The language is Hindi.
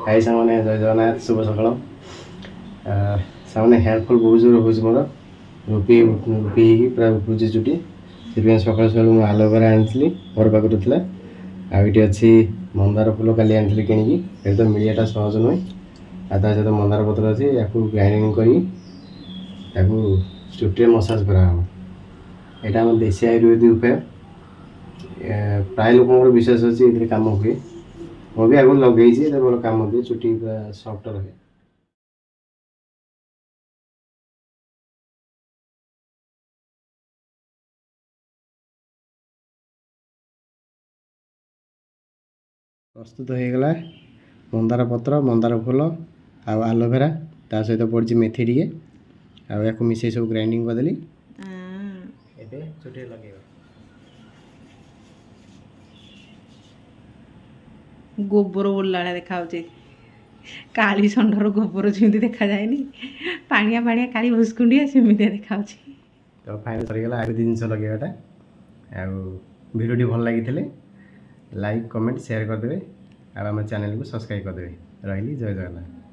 हाई सामने जय जगन्नाथ शुभ सकाल सामने हेयर फॉल बहुत जोर हो मोर रुपी रुपी पूरा उपड़े चुटी से सकाल सकाल आलोवेरा आनी घर पाखर था आईटी अच्छी मंदार फूल काली आनी कि तो मिलियाटा सहज नुहे आ सहित मंदार पत्र अच्छी या ग्राइंडिंग कर चुटी मसाज करा यहाँ आम देशी आयुर्वेदिक उपाय प्राय लोक विश्वास अच्छी ये कम हुए मैं भी आगे लगे मोर कम दिए चुटी पूरा सफ्ट रहे। प्रस्तुत हो गला मंदार पत्र मंदार फूल आलोवेरा ता सहित पड़ी मेथी टे आ मिसे सब ग्राइंडिंग करदेली चुटी लगे गोबर बोलला देखा काली षंडर गोबर जमी देखा जाए पानिया पानिया काली भुसकुंडिया सेमती देखा तो फाइनल सरीगला आगे जिन लगेगा भिडियो भल लगी लाइक कमेंट शेयर करदे आम चैनल को सब्सक्राइब करदे रही जय जगन्नाथ।